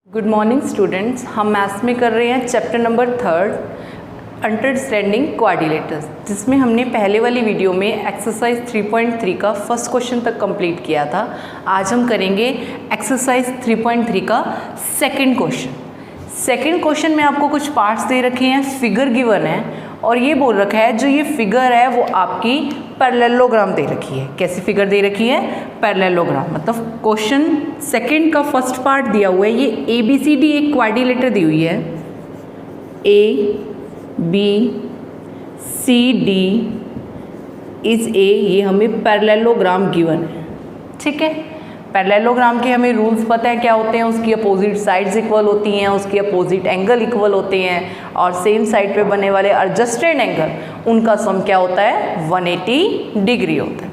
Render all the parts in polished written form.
Good morning students, हम maths में कर रहे हैं चैप्टर नंबर 3 अंडरस्टैंडिंग क्वाड्रिलेटरल्स, जिसमें हमने पहले वाली वीडियो में एक्सरसाइज 3.3 का फर्स्ट क्वेश्चन तक कंप्लीट किया था। आज हम करेंगे एक्सरसाइज 3.3 का सेकंड क्वेश्चन। सेकंड क्वेश्चन में आपको कुछ पार्ट्स दे रखे हैं, फिगर गिवन है और ये बोल रखा है जो ये फिगर है वो आपकी पैरेललोग्राम दे रखी है। कैसी फिगर दे रखी है? पैरेललोग्राम। मतलब क्वेश्चन सेकंड का फर्स्ट पार्ट दिया हुआ है, ये ABCD एक क्वाड्रिलेटर दी हुई है, ABCD इज ए, ये हमें पैरेललोग्राम गिवन है। ठीक है, पैरेललोग्राम के हमें रूल्स पता है क्या होते हैं, उसकी अपोजिट साइड्स इक्वल होती हैं, उसके अपोजिट एंगल इक्वल होते हैं और सेम साइड पे बनने वाले एडजस्टेड एंगल उनका सम क्या होता है? 180 डिग्री होता है।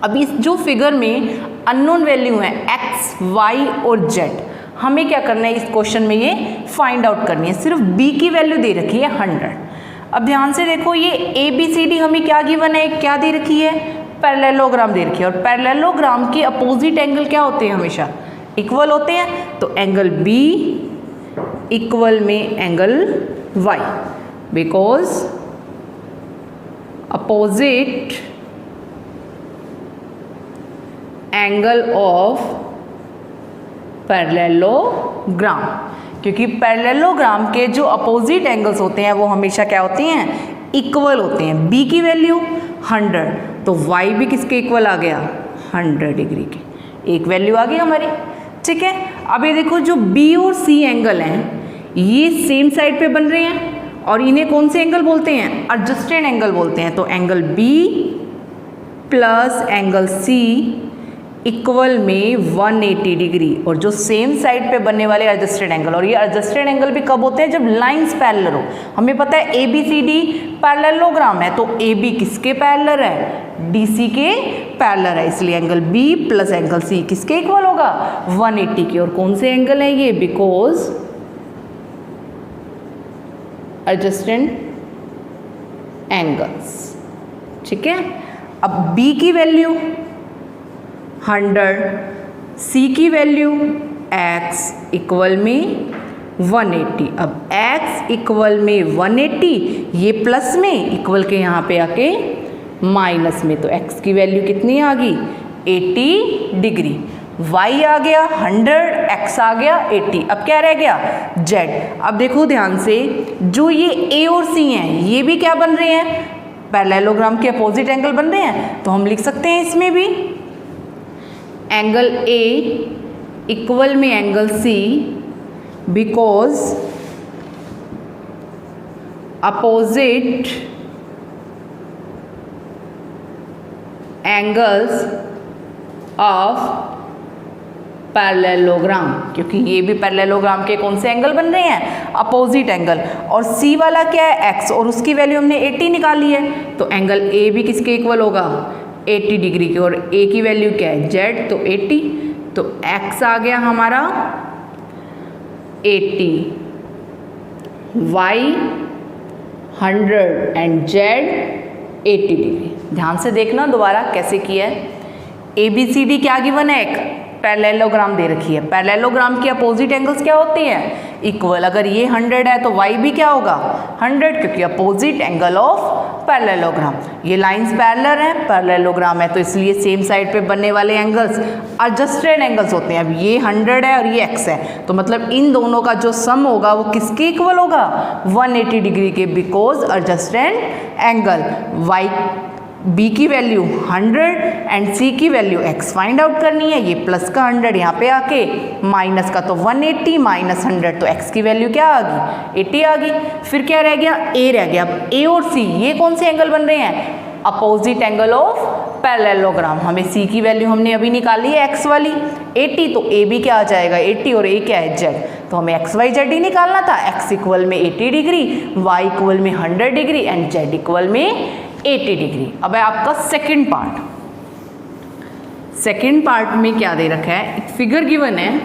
अब इस जो फिगर में अननोन वैल्यू है x, y और z, हमें क्या करना है इस क्वेश्चन में? ये फाइंड आउट करनी है। सिर्फ b की वैल्यू दे रखी है 100। अब ध्यान से देखो, ये ABCD हमें क्या गिवन है, क्या दे रखी है? पैरेललोग्राम दे रखी है और पैरेललोग्राम के अपोजिट एंगल क्या होते हैं? हमेशा इक्वल होते हैं। तो एंगल B इक्वल में angle Y, because opposite angle of parallelogram, क्योंकि पैरेललोग्राम के जो अपोजिट एंगल्स होते हैं वो हमेशा क्या होते हैं? इक्वल होते हैं। B की वैल्यू 100, तो y भी किसके इक्वल आ गया? 100 डिग्री के, एक वैल्यू आ गई हमारी। ठीक है, अब ये देखो जो B और C एंगल हैं ये सेम साइड पे बन रहे हैं और इन्हें कौन से एंगल बोलते हैं? एडजस्टेड एंगल बोलते हैं। तो angle B plus angle C equal में 180 डिग्री, और जो सेम साइड पे बनने वाले एडजस्टेड एंगल, और ये एडजस्टेड एंगल भी कब होते हैं? जब लाइंस पैरेलल हो। हमें पता है ABCD पैरेललोग्राम है, तो AB किसके पैरेलल है? DC के पैरेलल है, इसलिए angle B plus angle C किसके इक्वल होगा? 180 के। और कौन से एंगल है ये? Because adjusted angles. ठीक है, अब B की वैल्यू 100, C की वैल्यू x इक्वल में 180। अब x इक्वल में 180, ये प्लस में, इक्वल के यहाँ पे आके माइनस में, तो x की वैल्यू कितनी आ गई? 80 डिग्री। y आ गया 100, x आ गया 80। अब क्या रह गया? z। अब देखो ध्यान से, जो ये A और C हैं ये भी क्या बन रहे हैं? पैरेललोग्राम के अपोजिट एंगल बन रहे हैं। तो हम लिख सकते हैं इसमें भी एंगल A इक्वल में angle C, because opposite angles of parallelogram, क्योंकि ये भी पैरेललोग्राम के कौन से एंगल बन रहे हैं? Opposite angle. और C वाला क्या है? x, और उसकी वैल्यू हमने 80 निकाली है, तो एंगल A भी किसके इक्वल होगा? 80 डिग्री के। और A की वैल्यू क्या है? Z, तो 80, तो x आ गया हमारा 80, y 100 एंड z 80 डिग्री। ध्यान से देखना दोबारा कैसे किया है। ABCD क्या गिवन है? एक पैरेललोग्राम दे रखी है। पैरेललोग्राम के अपोजिट एंगल्स क्या होते हैं? इक्वल। अगर ये 100 है तो y भी क्या होगा? 100, क्योंकि अपोजिट एंगल ऑफ पैरेललोग्राम। ये लाइंस पैरेलल हैं, पैरेललोग्राम है, तो इसलिए सेम साइड पे बनने वाले एंगल्स एडजस्टेड एंगल्स होते हैं। अब ये 100 है और ये x है, तो मतलब इन दोनों का जो सम होगा वो किसके इक्वल होगा? 180 डिग्री के, because adjusted angle. y B की वैल्यू 100 एंड C की वैल्यू x फाइंड आउट करनी है। ये प्लस का 100 यहाँ पे आके माइनस का, तो 180 माइनस 100, तो x की वैल्यू क्या आ गई? 80 आ गई। फिर क्या रह गया? A रह गया। अब A और C ये कौन से एंगल बन रहे हैं? Opposite angle of parallelogram. हमें C की वैल्यू हमने अभी निकाली है x वाली 80, तो A भी क्या आ जाएगा? 80, और A क्या है? z। तो हमें x y z ही निकालना था। x इक्वल में 80 डिग्री, y इक्वल में 100 डिग्री एंड z इक्वल में 80 डिग्री। अब है आपका सेकंड पार्ट। सेकंड पार्ट में क्या दे रखा है? एक फिगर गिवन है,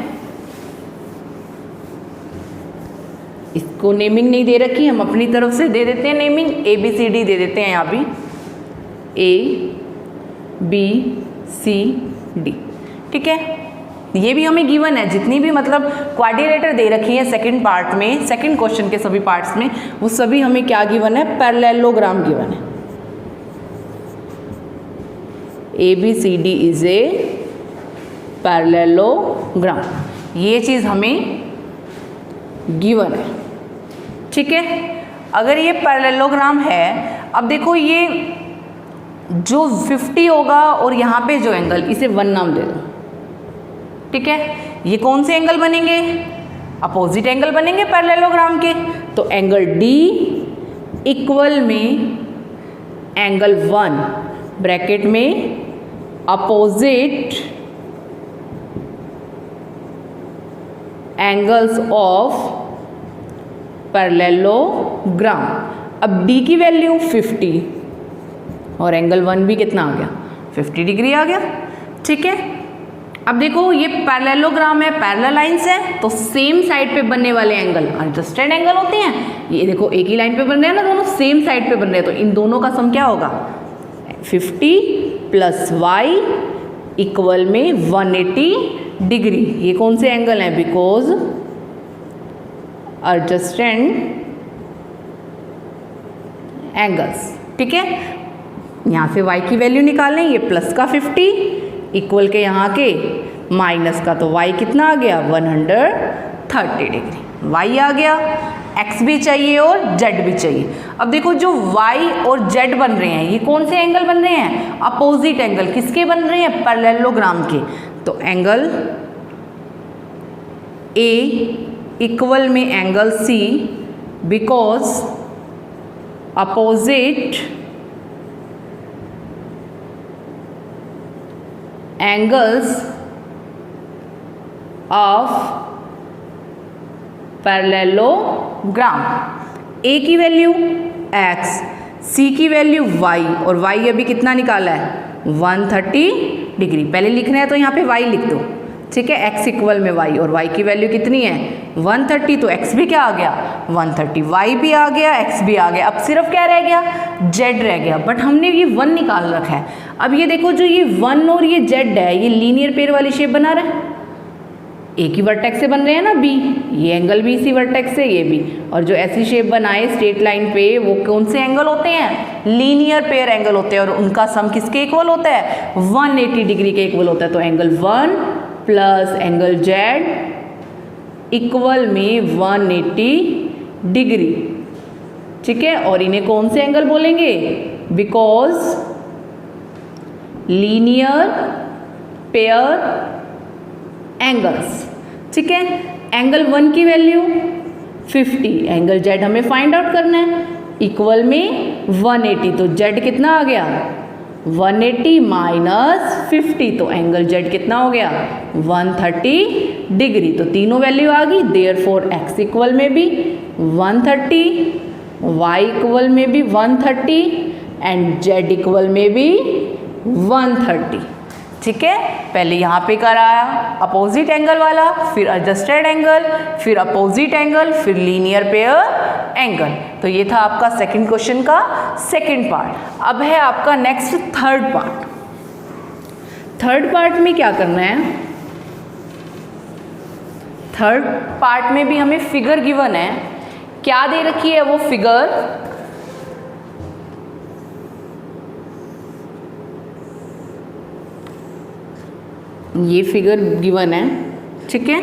इसको नेमिंग नहीं दे रखी, हम अपनी तरफ से दे देते हैं नेमिंग। ABCD दे देते हैं यहाँ भी, ABCD। ठीक है, ये भी हमें गिवन है, जितनी भी मतलब क्वाड्रिलेटर दे रखी है सेकंड पार्ट में, सेकंड क्वेश्चन के सभी पार्ट्स में, वो सभी हमें क्या गिवन है, पैरेललोग्राम गिवन है। ABCD इज ए पैरेललोग्राम, ये चीज़ हमें गिवन है। ठीक है, अगर ये पैरेललोग्राम है, अब देखो ये जो 50 होगा और यहाँ पे जो एंगल, इसे 1 नाम दे दो। ठीक है, ये कौन से एंगल बनेंगे, अपोजिट एंगल बनेंगे पैरेललोग्राम के। तो एंगल D इक्वल में एंगल 1 ब्रैकेट में अपोजिट एंगल्स ऑफ पैरेललोग्राम। अब D की वैल्यू 50 और एंगल 1 भी कितना आ गया, 50 डिग्री आ गया। ठीक है, अब देखो ये पैरेललोग्राम है, पैरेलल लाइंस है, तो सेम साइड पे बनने वाले एंगल एडजस्टेड एंगल होते हैं। ये देखो एक ही लाइन पे बन रहे हैं ना, दोनों सेम साइड पे बन रहे हैं, तो इन दोनों का सम क्या होगा, 50 + y इक्वल में 180 डिग्री। ये कौन से एंगल हैं, बिकॉज एडजस्टेड एंगल्स। ठीक है, यहाँ से y की वैल्यू निकाल लें, ये प्लस का 50 इक्वल के यहाँ के माइनस का, तो y कितना आ गया, 130 डिग्री y आ गया। x भी चाहिए और z भी चाहिए। अब देखो जो y और z बन रहे हैं, ये कौन से एंगल बन रहे हैं, अपोजिट एंगल। किसके बन रहे हैं, पैरेललोग्राम के। तो एंगल A इक्वल में angle C, because opposite angles of parallelogram. A की वैल्यू x, C की वैल्यू y, और y अभी कितना निकाला है, 130 डिग्री। पहले लिखना है तो यहाँ पे y लिख दो। ठीक है, x इक्वल में y, और y की वैल्यू कितनी है, 130, तो x भी क्या आ गया, 130, y भी आ गया, x भी आ गया। अब सिर्फ क्या रह गया, z रह गया, बट हमने ये 1 निकाल रखा है। अब ये देखो जो ये 1 और ये z है, ये लीनियर पेयर वाली शेप बना रहा है, एक ही वर्टेक्स से बन रहे हैं ना B, ये एंगल भी इसी वर्टेक्स से, ये भी। और जो ऐसी शेप बनाए स्ट्रेट लाइन पे, वो कौन से एंगल होते हैं, लीनियर पेयर एंगल होते हैं, और उनका सम किसके इक्वल होता है, 180 डिग्री के इक्वल होता है। तो angle 1 plus angle Z equal में 180 डिग्री। ठीक है, और इन्हें कौन से एंगल बोलेंगे, बिकॉज लीनियर पेयर एंगल्स। ठीक है, एंगल 1 की वैल्यू 50, एंगल Z हमें फाइंड आउट करना है, इक्वल में 180, तो Z कितना आ गया, 180 माइनस 50, तो एंगल Z कितना हो गया, 130 डिग्री। तो तीनों वैल्यू आ गई, देयरफॉर x इक्वल में भी 130, y इक्वल में भी 130 एंड z इक्वल में भी 130। ठीक है, पहले यहाँ पे कराया अपोजिट एंगल वाला, फिर एडजस्टेड एंगल, फिर अपोजिट एंगल, फिर लीनियर पेयर एंगल। तो ये था आपका सेकंड क्वेश्चन का सेकंड पार्ट। अब है आपका next third part. Third part में क्या करना है, थर्ड पार्ट में भी हमें फिगर गिवन है। क्या दे रखी है वो फिगर, ये फिगर गिवन है। ठीक है,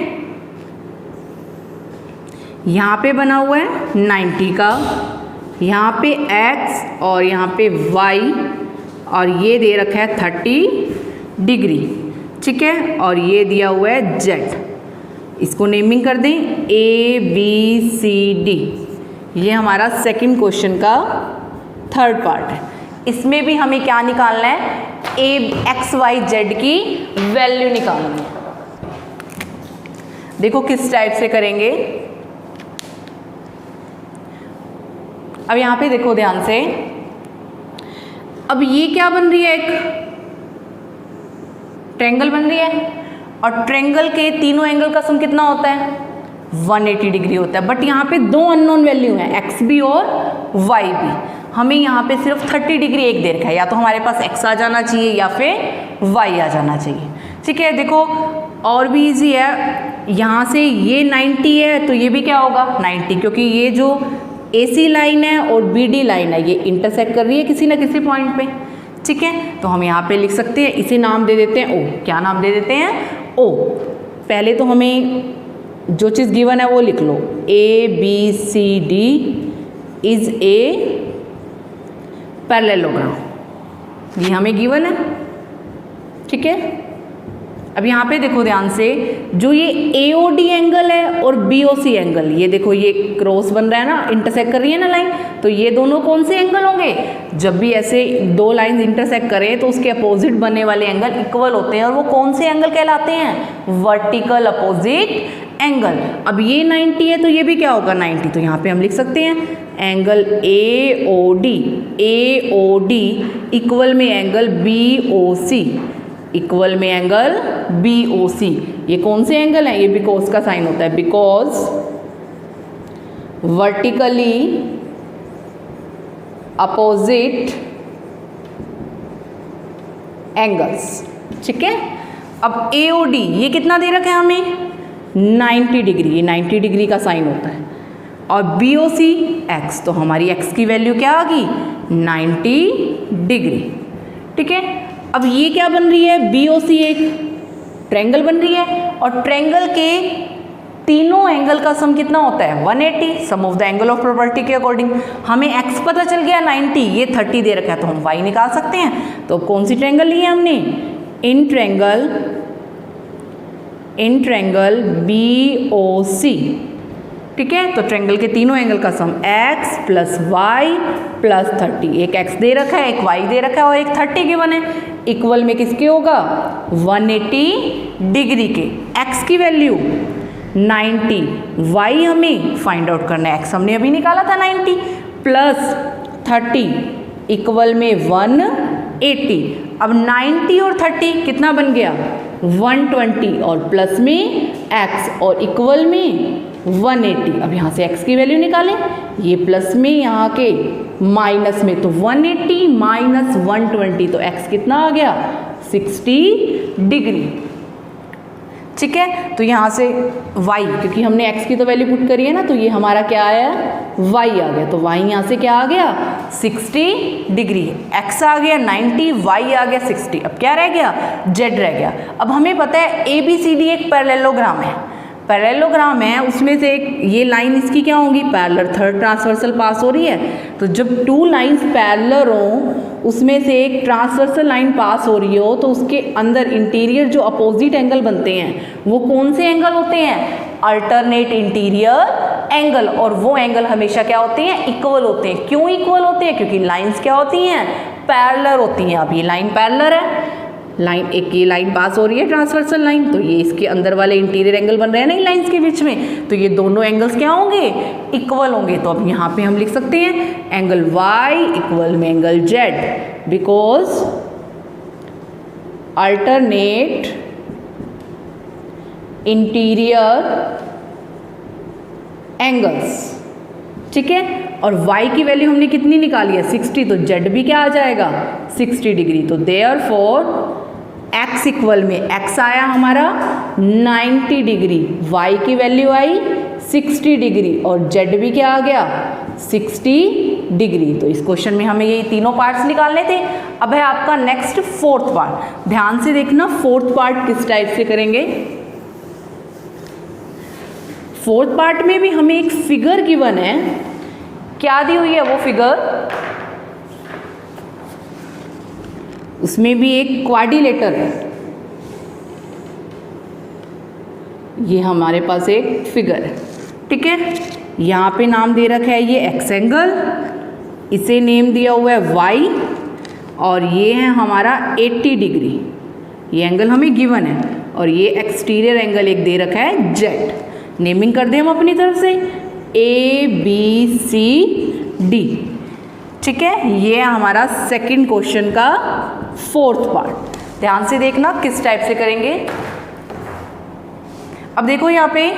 यहाँ पे बना हुआ है 90 का, यहाँ पे x और यहाँ पे y, और ये दे रखा है 30 डिग्री। ठीक है, और ये दिया हुआ है z। इसको नेमिंग कर दें ABCD। ये हमारा सेकंड क्वेश्चन का थर्ड पार्ट है। इसमें भी हमें क्या निकालना है, x y z की वैल्यू निकालनी है। देखो किस टाइप से करेंगे। अब यहाँ पे देखो ध्यान से, अब ये क्या बन रही है, एक ट्रायंगल बन रही है, और ट्रायंगल के तीनों एंगल का सम कितना होता है, 180 डिग्री होता है। बट यहाँ पे दो अननोन वैल्यू हैं, x भी और y भी। हमें यहाँ पे सिर्फ 30 डिग्री एक दे रखा है, या तो हमारे पास x आ जाना चाहिए या फिर y आ जाना चाहिए। ठीक है, देखो और भी इजी है। यहाँ से ये 90 है तो ये भी क्या होगा 90, क्योंकि ये जो AC लाइन है और BD लाइन है ये इंटरसेक्ट कर रही है किसी ना किसी पॉइंट पे। ठीक है, तो हम यहाँ पे लिख सकते हैं, इसे नाम दे देते हैं O। क्या नाम दे देते हैं? O। पहले तो हमें जो चीज़ गिवन है वो लिख लो, ABCD इज ए पैरेललोग्राम, ये हमें गिवन है। ठीक है, अब यहाँ पे देखो ध्यान से, जो ये AOD एंगल है और BOC एंगल, ये देखो ये क्रॉस बन रहा है ना, इंटरसेक्ट कर रही है ना लाइन, तो ये दोनों कौन से एंगल होंगे? जब भी ऐसे दो लाइंस इंटरसेक्ट करें तो उसके अपोजिट बनने वाले एंगल इक्वल होते हैं, और वो कौन से एंगल कहलाते हैं? Vertical opposite angle. अब ये 90 है तो ये भी क्या होगा 90, तो यहाँ पे हम लिख सकते हैं एंगल AOD इक्वल में एंगल BOC, इक्वल में एंगल BOC। ये कौन से एंगल है? ये बिकॉज का साइन होता है, बिकॉज वर्टिकली अपोजिट एंगल्स। ठीक है, अब AOD ये कितना दे रखा है हमें? 90 डिग्री, ये 90 डिग्री का साइन होता है, और BOC X, तो हमारी X की वैल्यू क्या आ गई? 90 डिग्री। ठीक है, अब ये क्या बन रही है? BOC एक ट्रायंगल बन रही है, और ट्रायंगल के तीनों एंगल का सम कितना होता है? 180, sum of the angle of property के अकॉर्डिंग। हमें X पता चल गया 90, ये 30 दे रखा है, तो हम Y निकाल सकते हैं। तो कौन सी ट्रायंगल ली है हमने? In triangle BOC। ठीक है, तो ट्रायंगल के तीनों एंगल का सम X प्लस Y प्लस 30, एक X दे रखा है, एक Y दे रखा है, और एक 30 गिवन है, इक्वल में किसके होगा? 180 डिग्री के। X की वैल्यू 90, Y हमें फाइंड आउट करना है, X हमने अभी निकाला था 90 प्लस 30 इक्वल में 180। अब 90 और 30 कितना बन गया? 120, और प्लस में X और इक्वल में 180। अब यहाँ से X की वैल्यू निकालें, ये प्लस में यहाँ के माइनस में, तो 180 माइनस 120, तो X कितना आ गया? 60 डिग्री। ठीक है, तो यहाँ से Y, क्योंकि हमने X की तो वैल्यू पुट करी है ना, तो ये हमारा क्या आया? Y आ गया, तो Y यहाँ से क्या आ गया? 60 डिग्री। X आ गया 90, Y आ गया 60, अब क्या रह गया? Z रह गया। अब हमें पता है ABCD एक पैरेललोग्राम है, पैरेललोग्राम है, उसमें से एक ये लाइन इसकी क्या होगी? पैरेलल, थर्ड ट्रांसवर्सल पास हो रही है, तो जब टू लाइंस पैरेलल हो, उसमें से एक ट्रांसवर्सल लाइन पास हो रही हो, तो उसके अंदर इंटीरियर जो अपोजिट एंगल बनते हैं वो कौन से एंगल होते हैं? अल्टरनेट इंटीरियर एंगल, और वो एंगल हमेशा क्या होते हैं? इक्वल होते हैं। क्यों इक्वल होते हैं? क्योंकि लाइंस क्या होती हैं? पैरेलल होती हैं। अब ये लाइन पैरेलल है, लाइन एक ये लाइन पास हो रही है ट्रांसवर्सल लाइन, तो ये इसके अंदर वाले इंटीरियर एंगल बन रहे हैं ना इन लाइंस के बीच में, तो ये दोनों एंगल्स क्या होंगे? iक्वल होंगे। तो अब यहाँ पे हम लिख सकते हैं एंगल Y इक्वल में angle Z, because alternate interior angles. ठीक है, और Y की वैल्यू हमने कितनी निकाली है? 60, तो Z भी क्या आ जाएगा? 60 डिग्री। तो देयरफॉर X इक्वल में X आया हमारा 90 डिग्री, Y की वैल्यू आई 60 डिग्री, और Z भी क्या आ गया? 60 डिग्री। तो इस क्वेश्चन में हमें ये तीनों पार्ट्स निकालने थे। अब है आपका नेक्स्ट फोर्थ पार्ट। ध्यान से देखना, फोर्थ पार्ट किस टाइप से करेंगे। फोर्थ पार्ट में भी हमें एक फिगर गिवन है, क्या दी हुई है वो फिगर? उसमें भी एक क्वाड्रिलेटर है, ये हमारे पास एक फिगर है। ठीक है, यहाँ पे नाम दे रखा है ये एक्स एंगल, इसे नेम दिया हुआ है वाई, और ये है हमारा 80 डिग्री, ये एंगल हमें गिवन है, और ये एक्सटीरियर एंगल एक दे रखा है जेड। नेमिंग कर दें हम अपनी तरफ से ABCD। ठीक है, ये हमारा सेकंड क्वेश्चन का फोर्थ पार्ट। ध्यान से देखना किस टाइप से करेंगे। अब देखो यहाँ पे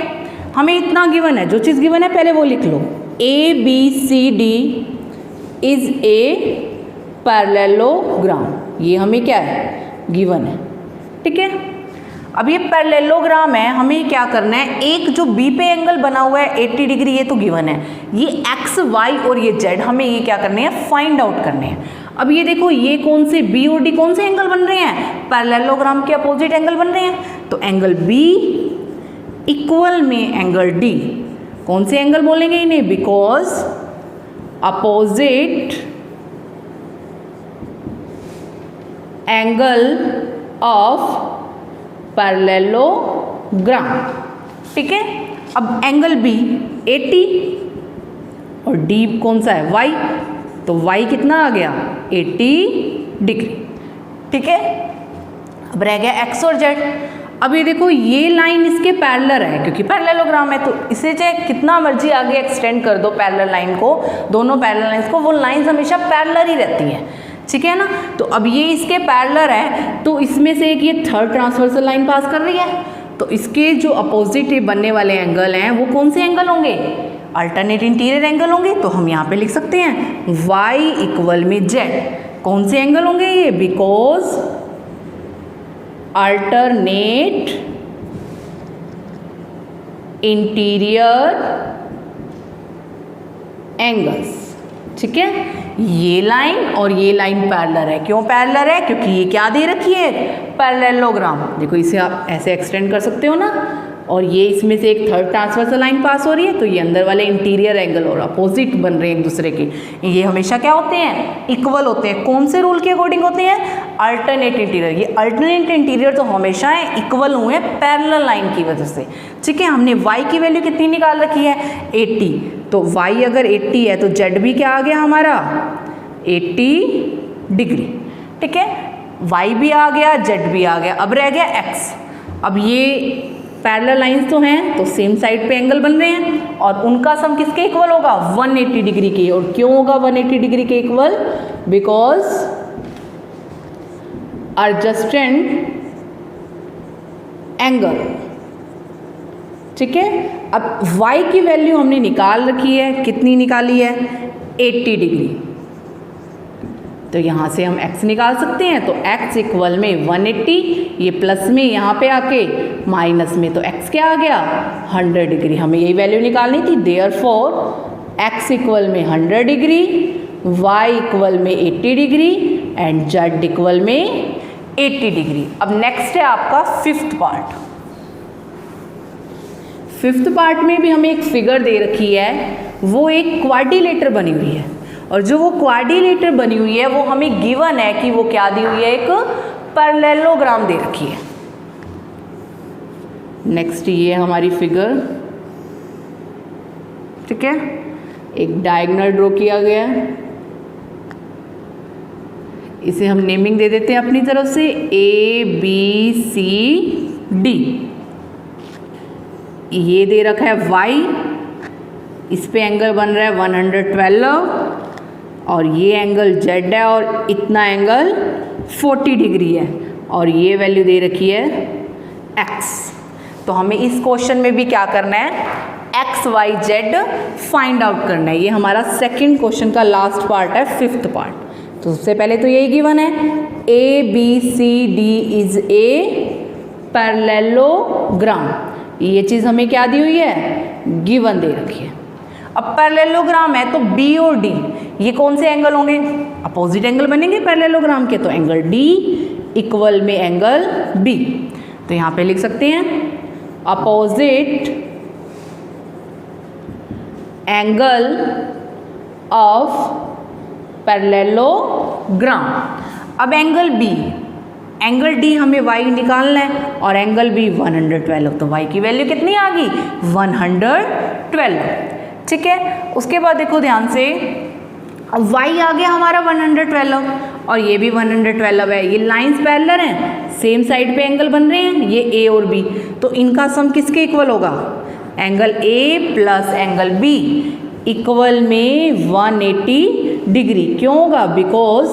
हमें इतना गिवन है, जो चीज़ गिवन है पहले वो लिख लो। ABCD इज ए पैरेललोग्राम, ये हमें क्या है? गिवन है। ठीक है, अब ये पैरेललोग्राम है, हमें क्या करना है, एक जो बी पे एंगल बना हुआ है 80 डिग्री, ये तो गिवन है, ये एक्स वाई और ये जेड, हमें ये क्या करने हैं, फाइंड आउट करने हैं। अब ये देखो, ये कौन से बी और डी कौन से एंगल बन रहे हैं, पैरेललोग्राम के अपोजिट एंगल बन रहे हैं, तो एंगल बी इक्वल में एंगल डी, कौन से एंगल बोलेंगे इन्हें, because opposite angle of parallelogram, ठीक है। अब एंगल बी 80 और डी कौन सा है, वाई, तो वाई कितना आ गया, 80 डिग्री, ठीक है। अब रह गया एक्स और जेड। अब ये देखो, ये लाइन इसके पैरेलल है, क्योंकि पैरेललोग्राम है, तो इसे चाहे कितना मर्जी आगे एक्सटेंड कर दो पैरेलल लाइन को, दोनों पैरेलल लाइंस को, वो लाइंस हमेशा पैरेलल ही रहती हैं, ठीक है ना। तो अब ये इसके पैरेलल है, तो इसमें से एक ये थर्ड ट्रांसवर्सल लाइन पास कर रही है, तो इसके जो अपोजिट बनने वाले एंगल हैं वो कौन से एंगल होंगे, अल्टरनेट इंटीरियर एंगल होंगे। तो हम यहाँ पे लिख सकते हैं y इक्वल में z, कौन से एंगल होंगे ये, बिकॉज अल्टरनेट इंटीरियर एंगल्स, ठीक है। ये लाइन और ये लाइन पैरेलल है, क्यों पैरेलल है, क्योंकि ये क्या दे रखी है, पैरेललोग्राम। देखो इसे आप ऐसे एक्सटेंड कर सकते हो ना, और ये इसमें से एक थर्ड ट्रांसवर्सल लाइन पास हो रही है, तो ये अंदर वाले इंटीरियर एंगल और अपोजिट बन रहे हैं एक दूसरे के, ये हमेशा क्या होते हैं, इक्वल होते हैं। कौन से रूल के अकॉर्डिंग होते हैं, अल्टरनेट इंटीरियर। ये अल्टरनेट इंटीरियर तो हमेशा इक्वल हुए हैं पैरेलल लाइन की वजह से, ठीक है। हमने y की वैल्यू कितनी निकाल रखी है, 80, तो y अगर 80 है तो z भी क्या आ गया हमारा, 80 डिग्री, ठीक है। y भी आ गया, z भी आ गया, अब रह गया x। अब ये पैरेलल लाइंस तो हैं, तो सेम साइड पे एंगल बन रहे हैं, और उनका सम किसके इक्वल होगा, 180 डिग्री के। और क्यों होगा 180 डिग्री के इक्वल, बिकॉज एडजस्टेंट एंगल, ठीक है। अब y की वैल्यू हमने निकाल रखी है, कितनी निकाली है, 80 डिग्री, तो यहाँ से हम x निकाल सकते हैं, तो x इक्वल में 180, ये प्लस में यहाँ पे आके माइनस में, तो x क्या आ गया, 100 डिग्री। हमें यही वैल्यू निकालनी थी, देयरफॉर x इक्वल में 100 डिग्री, y इक्वल में 80 डिग्री एंड z इक्वल में 80 डिग्री। अब नेक्स्ट है आपका फिफ्थ पार्ट। फिफ्थ पार्ट में भी हमें एक फिगर दे रखी है, वो एक क्वाड्रिलेटर बनी हुई है, और जो वो क्वाड्रिलेटर बनी हुई है वो हमें गिवन है कि वो क्या दी हुई है, एक पैरेललोग्राम दे रखी है। नेक्स्ट ये हमारी फिगर, ठीक है, एक डायगोनल ड्रॉ किया गया है, इसे हम नेमिंग दे देते हैं अपनी तरफ से A B C D। ये दे रखा है y, इस पे एंगल बन रहा है 112, और ये एंगल z है, और इतना एंगल 40 डिग्री है, और ये वैल्यू दे रखी है x। तो हमें इस क्वेश्चन में भी क्या करना है, x y z find out करना है। ये हमारा सेकंड क्वेश्चन का लास्ट पार्ट है, फिफ्थ पार्ट। तो सबसे पहले तो यही गिवन है, A B C D is a parallelogram, ये चीज़ हमें क्या दी हुई है, गिवन दे रखी है। अब पैरेललोग्राम है तो B और D ये कौन से एंगल होंगे, अपोजिट एंगल बनेंगे पैरेललोग्राम के, तो एंगल D इक्वल में एंगल B। तो यहाँ पे लिख सकते हैं अपोजिट एंगल ऑफ पैरेललोग्राम। अब एंगल B, एंगल D हमें y निकालना है, और एंगल B 112, तो y की वैल्यू कितनी आ गई, 112, ठीक है। उसके बाद देखो ध्यान से, अब y आ गया हमारा 112, और ये भी 112 है, ये लाइंस पैरेलल हैं, सेम साइड पे एंगल बन रहे हैं, ये A और B, तो इनका सम किसके इक्वल होगा, angle A plus angle B equal में 180 डिग्री। क्यों होगा, बिकॉज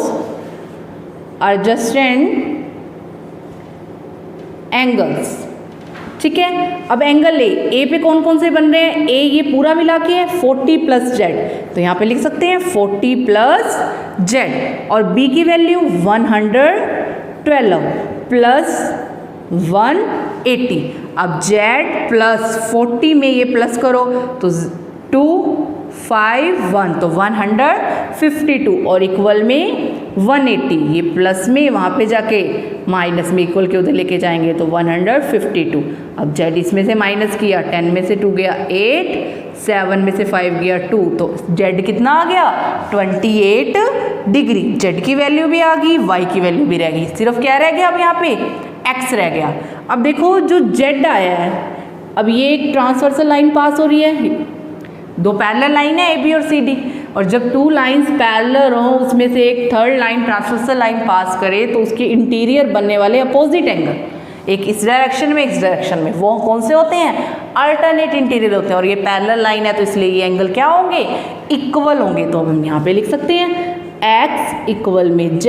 एडजस्टेंट एंगल्स, ठीक है। अब एंगल ए पे कौन कौन से बन रहे हैं, ए ये पूरा मिला के है 40 प्लस जेड, तो यहाँ पे लिख सकते हैं 40 प्लस जेड, और B की वैल्यू 112 प्लस 1 80। अब z प्लस 40 में ये प्लस करो तो 2 5 1 तो 152 और इक्वल में 180, ये प्लस में वहाँ पे जाके माइनस में इक्वल के उधर लेके जाएंगे तो 152। अब z इसमें से माइनस किया, 10 में से 2 गया 8, 7 में से 5 गया 2, तो z कितना आ गया 28 डिग्री। z की वैल्यू भी आ गई, y की वैल्यू भी रह गई, सिर्फ क्या रह गया अब यहाँ पे x रह गया। अब देखो जो z आया है, अब ये एक ट्रांसवर्सल लाइन पास हो रही है, दो पैरेलल लाइन है ए बी और सी डी, और जब टू लाइंस पैरेलल हों उसमें से एक थर्ड लाइन ट्रांसवर्सल लाइन पास करे तो उसके इंटीरियर बनने वाले अपोजिट एंगल, एक इस डायरेक्शन में इस डायरेक्शन में, वो कौन से होते हैं, अल्टरनेट इंटीरियर होते हैं। और ये पैरेलल लाइन है तो इसलिए ये एंगल क्या होंगे, इक्वल होंगे। तो हम यहाँ पे लिख सकते हैं x इक्वल में z,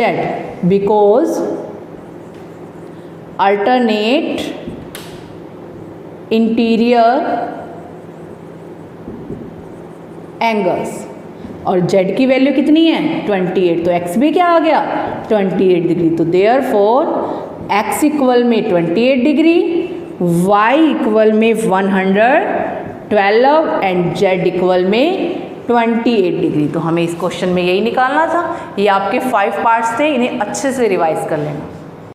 because alternate interior angles, और z की वैल्यू कितनी है 28, तो x भी क्या आ गया 28 डिग्री। तो देयरफॉर x इक्वल में 28 डिग्री, y इक्वल में 112 एंड z इक्वल में 28 डिग्री। तो हमें इस क्वेश्चन में यही निकालना था। ये आपके 5 पार्ट्स थे, इन्हें अच्छे से रिवाइज कर लेना।